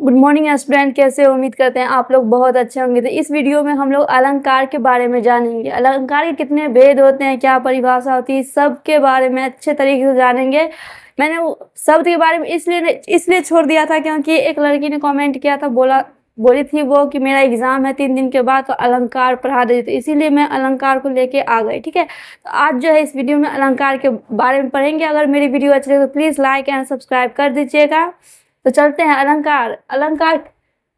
Good morning student, कैसे हो? उम्मीद करते हैं आप लोग बहुत अच्छे होंगे। तो इस वीडियो में हम लोग अलंकार के बारे में जानेंगे। अलंकार के कितने भेद होते हैं, क्या परिभाषा होती है, सब के बारे में अच्छे तरीके से जानेंगे। मैंने शब्द के बारे में इसलिए छोड़ दिया था क्योंकि एक लड़की ने कमेंट किया था, बोली थी वो कि मेरा एग्जाम है 3 दिन के बाद, तो अलंकार पढ़ा दे, तो इसीलिए मैं अलंकार को लेके आ गई। ठीक है, तो आज जो है इस वीडियो में अलंकार के बारे में पढ़ेंगे। अगर मेरी वीडियो अच्छी लगे तो प्लीज़ लाइक एंड सब्सक्राइब कर दीजिएगा। तो चलते हैं अलंकार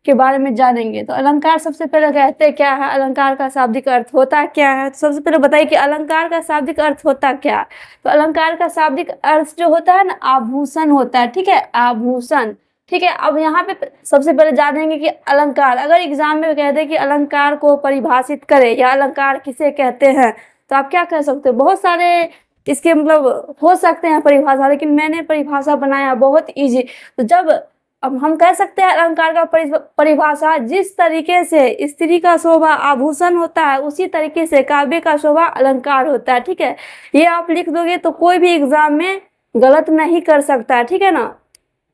के बारे में जानेंगे। तो अलंकार सबसे पहले कहते क्या है, अलंकार का शाब्दिक अर्थ होता क्या है। तो सबसे पहले बताइए कि अलंकार का शाब्दिक अर्थ होता क्या है। तो अलंकार का शाब्दिक अर्थ जो होता है ना, आभूषण होता है। ठीक है, आभूषण। ठीक है, अब यहाँ पे सबसे पहले जानेंगे कि अलंकार, अगर एग्जाम में कहते हैं कि अलंकार को परिभाषित करें या अलंकार किसे कहते हैं, तो आप क्या कह सकते हो? बहुत सारे इसके मतलब हो सकते हैं परिभाषा, लेकिन मैंने परिभाषा बनाया बहुत इजी। तो अब हम कह सकते हैं अलंकार का परिभाषा, जिस तरीके से स्त्री का शोभा आभूषण होता है, उसी तरीके से काव्य का शोभा अलंकार होता है। ठीक है, ये आप लिख दोगे तो कोई भी एग्जाम में गलत नहीं कर सकता। ठीक है ना।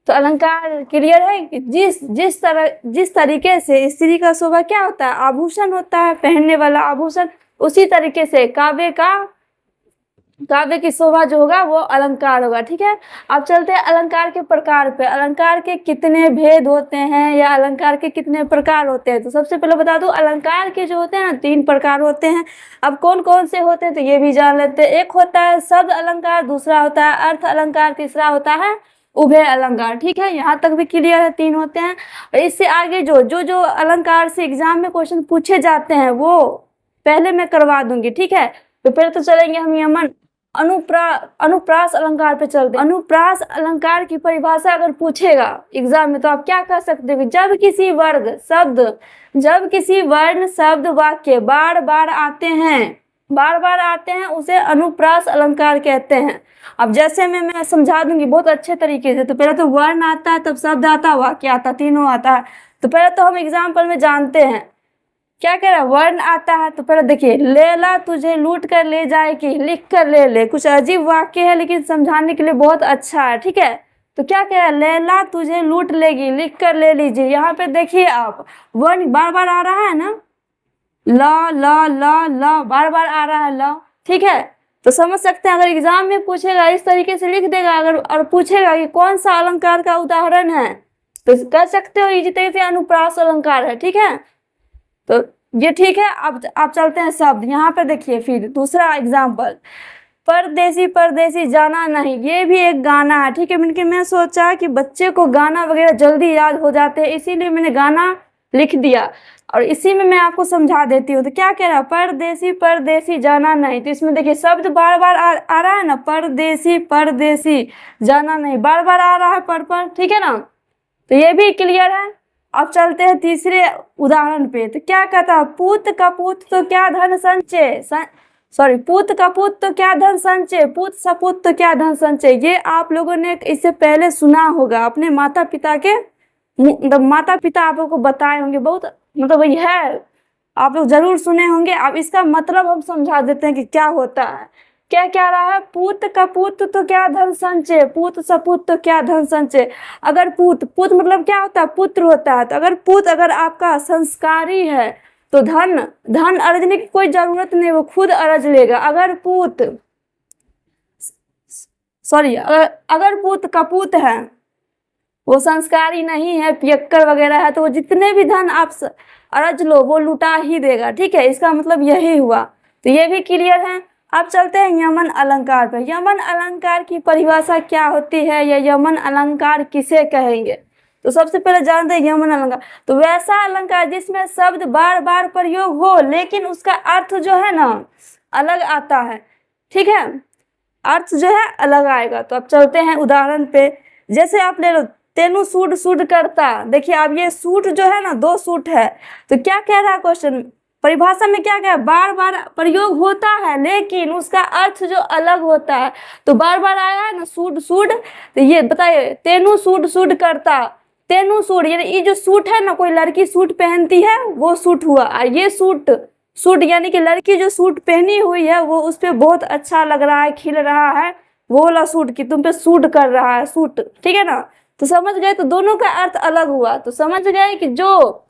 तो अलंकार क्लियर है कि जिस तरीके से स्त्री का शोभा क्या होता है, आभूषण होता है, पहनने वाला आभूषण, उसी तरीके से काव्य की शोभा जो होगा वो अलंकार होगा। ठीक है, अब चलते हैं अलंकार के प्रकार पे। अलंकार के कितने भेद होते हैं या अलंकार के कितने प्रकार होते हैं। तो सबसे पहले बता दूं, अलंकार के जो होते हैं ना 3 प्रकार होते हैं। अब कौन कौन से होते हैं तो ये भी जान लेते हैं। एक होता है शब्द अलंकार, दूसरा होता है अर्थ अलंकार, तीसरा होता है उभय अलंकार। ठीक है, यहाँ तक भी क्लियर है, 3 होते हैं। और इससे आगे जो अलंकार से एग्जाम में क्वेश्चन पूछे जाते हैं वो पहले मैं करवा दूंगी। ठीक है, तो पहले तो चलेंगे हम यमन अनुप्रास अलंकार पे चलते हैं। अनुप्रास अलंकार की परिभाषा अगर पूछेगा एग्जाम में तो आप क्या कह सकते हो? जब किसी वर्ण शब्द वाक्य बार बार आते हैं उसे अनुप्रास अलंकार कहते हैं। अब जैसे मैं समझा दूंगी बहुत अच्छे तरीके से। तो पहले तो वर्ण आता है, तब शब्द आता है, वाक्य आता है, तीनों आता है। तो पहले तो हम एग्जाम्पल में जानते हैं क्या कह रहा है। वर्ण आता है तो पहले देखिए, लैला तुझे लूट कर ले जाएगी, लिख कर ले ले। कुछ अजीब वाक्य है लेकिन समझाने के लिए बहुत अच्छा है। ठीक है, तो क्या कह रहा है, लैला तुझे लूट लेगी, लिख कर ले लीजिए। यहाँ पे देखिए आप, वर्ण बार बार आ रहा है ना, ला ला ला ला बार बार आ रहा है ला। ठीक है, तो समझ सकते हैं अगर एग्जाम में पूछेगा इस तरीके से लिख देगा। अगर और पूछेगा कि कौन सा अलंकार का उदाहरण है तो कह सकते हो इसी तरीके से अनुप्रास अलंकार है। ठीक है, तो ये ठीक है। अब आप चलते हैं शब्द। यहाँ पे देखिए फिर दूसरा एग्जाम्पल, परदेसी परदेसी जाना नहीं, ये भी एक गाना है। ठीक है, मैं सोचा कि बच्चे को गाना वगैरह जल्दी याद हो जाते हैं, इसीलिए मैंने गाना लिख दिया और इसी में मैं आपको समझा देती हूँ। तो क्या कह रहा है, परदेसी परदेसी जाना नहीं। तो इसमें देखिए शब्द बार बार आ रहा है ना, परदेसी परदेसी जाना नहीं, बार बार आ रहा है पर। ठीक है ना, तो ये भी क्लियर है। अब चलते हैं तीसरे उदाहरण पे। तो क्या कहता है, पूत कपूत तो क्या धन संचय, पूत कपूत तो क्या धन संचय, पूत सपूत तो क्या धन संचय। ये आप लोगों ने इससे पहले सुना होगा, अपने माता पिता आप लोगों को बताए होंगे। बहुत मतलब वही है, आप लोग जरूर सुने होंगे। अब इसका मतलब हम समझा देते हैं कि क्या होता है। क्या कह रहा है, पूत कपूत तो क्या धन संचय, पूत सपूत तो क्या धन संचय। अगर पूत मतलब क्या होता है, पुत्र होता है। तो अगर आपका संस्कारी है तो धन अर्जने की कोई जरूरत नहीं, वो खुद अर्ज लेगा। अगर पूत कपूत है, वो संस्कारी नहीं है, पियक्कर वगैरह है, तो वो जितने भी धन आप अर्ज लो वो लुटा ही देगा। ठीक है, इसका मतलब यही हुआ। तो ये भी क्लियर है। अब चलते हैं यमन अलंकार पर। यमन अलंकार की परिभाषा क्या होती है या यमन अलंकार किसे कहेंगे। तो सबसे पहले जानते हैं यमन अलंकार। तो वैसा अलंकार जिसमें शब्द बार बार प्रयोग हो लेकिन उसका अर्थ जो है ना अलग आता है। ठीक है, अर्थ जो है अलग आएगा। तो अब चलते हैं उदाहरण पे। जैसे आप ले लो, तेनु सूट करता। देखिए अब ये सूट जो है ना 2 सूट है। तो क्या कह रहा है क्वेश्चन, परिभाषा में क्या कह, बार बार प्रयोग होता है लेकिन उसका अर्थ जो अलग होता है। तो बार बार आया है ना सूट। तो ये बताइए, तेनु सूट करता, तेनु सूट यानी ये जो सूट है ना, कोई लड़की सूट पहनती है वो सूट हुआ। ये सूट यानी कि लड़की जो सूट पहनी हुई है वो उस पर बहुत अच्छा लग रहा है, खिल रहा है, वो वाला सूट की तुम पे सूट कर रहा है, सूट। ठीक है ना, तो समझ गए, तो दोनों का अर्थ अलग हुआ। तो समझ गए कि जो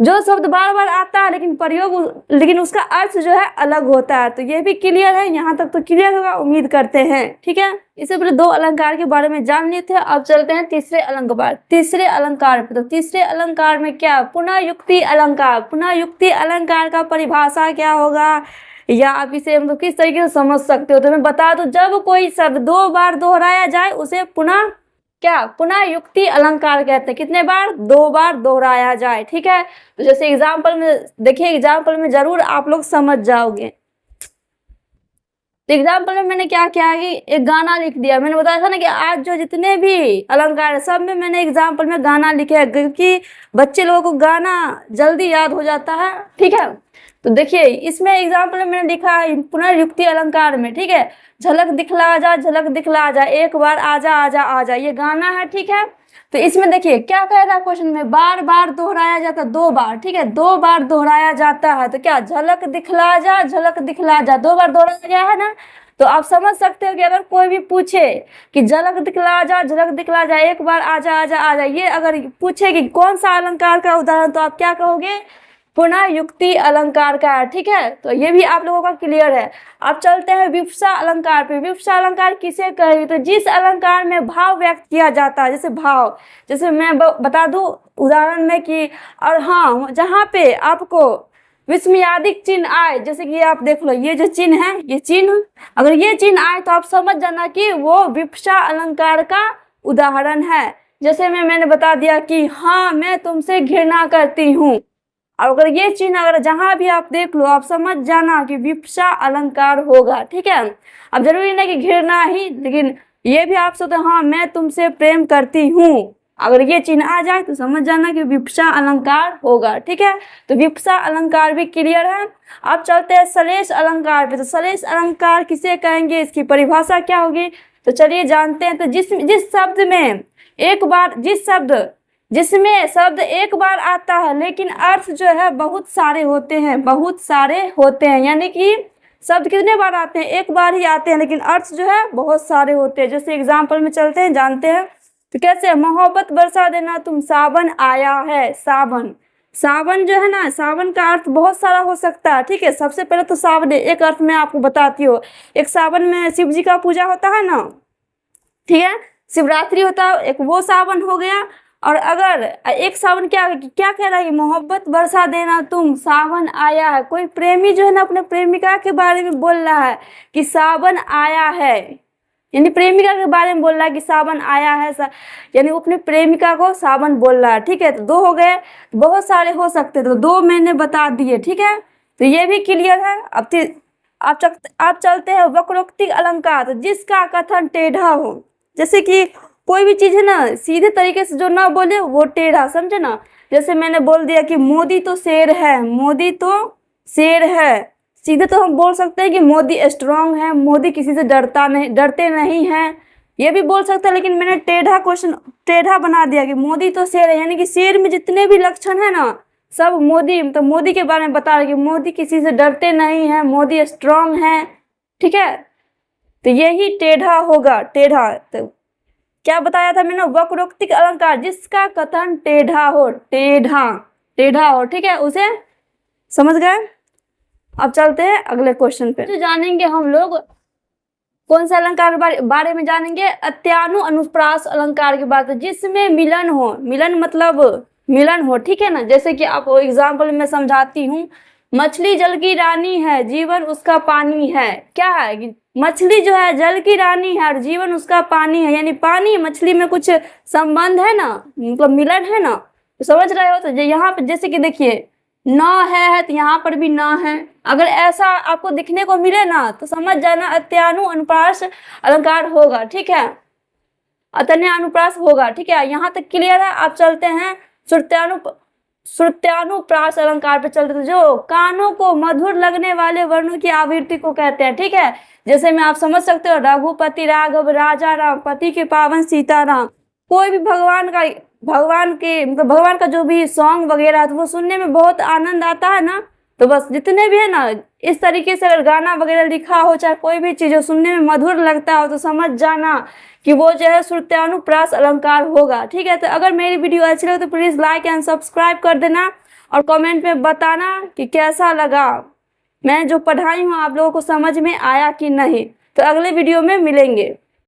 शब्द बार बार आता है लेकिन उसका अर्थ जो है अलग होता है। तो ये भी क्लियर है, यहाँ तक तो क्लियर होगा, उम्मीद करते हैं। ठीक है, इससे पहले दो अलंकार के बारे में जान लिए थे, अब चलते हैं तीसरे अलंकार पे। तो तीसरे अलंकार में क्या, पुनः युक्ति अलंकार। पुनः युक्ति अलंकार का परिभाषा क्या होगा, या आप इसे मतलब किस तरीके से समझ सकते हो, तो मैं बता दूं, जब कोई शब्द 2 बार दोहराया जाए उसे पुनः पुनः युक्ति अलंकार कहते हैं। कितने बार, 2 बार दोहराया जाए। ठीक है, तो जैसे एग्जाम्पल में देखिए, एग्जाम्पल में जरूर आप लोग समझ जाओगे। तो एग्जाम्पल में मैंने क्या किया है कि एक गाना लिख दिया। मैंने बताया था ना कि आज जो जितने भी अलंकार है सब में मैंने एग्जाम्पल में गाना लिखे है, क्योंकि बच्चे लोगों को गाना जल्दी याद हो जाता है। ठीक है, तो देखिए इसमें एग्जाम्पल में मैंने लिखा है पुनर्युक्ति अलंकार में। ठीक है, झलक दिखला जा, एक बार आजा आजा आजा, ये गाना है। ठीक है, तो इसमें देखिए क्या कह रहा है क्वेश्चन में, बार बार दोहराया जाता है, 2 बार। ठीक है, 2 बार दोहराया जाता है, तो क्या, झलक दिखला जा 2 बार दोहराया गया है ना। तो आप समझ सकते हो कि अगर कोई भी पूछे कि झलक दिखला जा, एक बार आजा आजा आजा, ये अगर पूछे कि कौन सा अलंकार का उदाहरण, तो आप क्या कहोगे, पुनः युक्ति अलंकार का है। ठीक है, तो ये भी आप लोगों का क्लियर है। अब चलते हैं विवक्षा अलंकार पे। विवक्षा अलंकार किसे कहेंगे, तो जिस अलंकार में भाव व्यक्त किया जाता है, जैसे मैं बता दूं उदाहरण में कि, और हाँ, जहाँ पे आपको विस्मयादिक चिन्ह आए, जैसे कि आप देख लो ये जो चिन्ह है, ये चिन्ह, अगर ये चिन्ह आए तो आप समझ जाना कि वो विवक्षा अलंकार का उदाहरण है। जैसे मैंने बता दिया कि हाँ मैं तुमसे घृणा करती हूँ, और अगर ये चिन्ह अगर जहां भी आप देख लो, आप समझ जाना कि विवक्षा अलंकार होगा। ठीक है, अब जरूरी नहीं कि घृणा ही, लेकिन ये भी आप सोचते हाँ मैं तुमसे प्रेम करती हूँ, अगर ये चिन्ह आ जाए तो समझ जाना कि विवक्षा अलंकार होगा। ठीक है, तो विवक्षा अलंकार भी क्लियर है। अब चलते हैं सलेश अलंकार पे। तो सलेश अलंकार किसे कहेंगे, इसकी परिभाषा क्या होगी, तो चलिए जानते हैं। तो जिस शब्द में एक बार, जिसमें शब्द एक बार आता है लेकिन अर्थ जो है बहुत सारे होते हैं, यानी कि शब्द कितने बार आते हैं, एक बार ही आते हैं, लेकिन अर्थ जो है बहुत सारे होते हैं। जैसे एग्जाम्पल में चलते हैं, जानते हैं। तो कैसे, मोहब्बत बरसा देना तुम, सावन आया है, सावन जो है ना, सावन का अर्थ बहुत सारा हो सकता है। ठीक है, सबसे पहले तो सावन एक अर्थ में आपको बताती हूँ, एक सावन में शिव जी का पूजा होता है ना, ठीक है, शिवरात्रि होता है, एक वो सावन हो गया। और अगर एक सावन क्या कह रहा है, मोहब्बत बरसा देना तुम, सावन आया है, कोई प्रेमी जो है ना अपने प्रेमिका के बारे में बोल रहा है कि सावन आया है, यानी प्रेमिका के बारे में बोल रहा है कि सावन आया है, यानी अपनी प्रेमिका को सावन बोल रहा है। ठीक है, तो 2 हो गए, बहुत सारे हो सकते, तो 2 मैंने बता दिए। ठीक है, तो ये भी क्लियर है। अब आप चलते हैं वक्रोक्ति अलंकार। तो जिसका कथन टेढ़ा हो, जैसे कि कोई भी चीज है ना सीधे तरीके से जो ना बोले वो टेढ़ा, समझे ना। जैसे मैंने बोल दिया कि मोदी तो शेर है, सीधे तो हम बोल सकते हैं कि मोदी स्ट्रांग है, मोदी किसी से डरते नहीं हैं, ये भी बोल सकते हैं। लेकिन मैंने टेढ़ा बना दिया कि मोदी तो शेर है, यानी कि शेर में जितने भी लक्षण है ना सब मोदी के बारे में बता रहे कि मोदी किसी से डरते नहीं है, मोदी स्ट्रांग है। ठीक है, तो यही टेढ़ा होगा, टेढ़ा। तो क्या बताया था मैंने, वक्रोक्ति अलंकार, जिसका कथन टेढ़ा हो। ठीक है, उसे समझ गए। अब चलते हैं अगले क्वेश्चन पे। तो जानेंगे हम लोग कौन सा अलंकार बारे में जानेंगे, अत्यानु अनुप्रास अलंकार की बात है, जिसमें मिलन हो। ठीक है ना, जैसे कि आपको एग्जाम्पल में समझाती हूँ। मछली जल की रानी है, जीवन उसका पानी है। क्या है कि मछली जो है जल की रानी है और जीवन उसका पानी है, यानी पानी मछली में कुछ संबंध है ना, मतलब मिलन है ना, तो समझ रहे हो। तो यहाँ पे जैसे कि देखिए न है तो यहाँ पर भी न है, अगर ऐसा आपको दिखने को मिले ना तो समझ जाना अत्यानु अनुप्रास अलंकार होगा। ठीक है, अतन्य अनुप्रास होगा। ठीक है, यहाँ तक क्लियर है। आप चलते हैं श्रुत्यानुप्रास अलंकार पे चलते, जो कानों को मधुर लगने वाले वर्णों की आवृत्ति को कहते हैं। ठीक है, जैसे में आप समझ सकते हो, रघुपति राघव राजा राम, पति के पावन सीताराम, कोई भी भगवान का जो भी सॉन्ग वगैरह है तो वो सुनने में बहुत आनंद आता है ना, तो तो बस जितने भी है ना, इस तरीके से अगर गाना वगैरह लिखा हो, चाहे कोई भी चीज़ हो, सुनने में मधुर लगता हो, तो समझ जाना कि वो जो है श्रुत्यानुप्रास अलंकार होगा। ठीक है, तो अगर मेरी वीडियो अच्छी लगे तो प्लीज़ लाइक एंड सब्सक्राइब कर देना और कमेंट में बताना कि कैसा लगा, मैं जो पढ़ाई हूँ आप लोगों को समझ में आया कि नहीं। तो अगले वीडियो में मिलेंगे।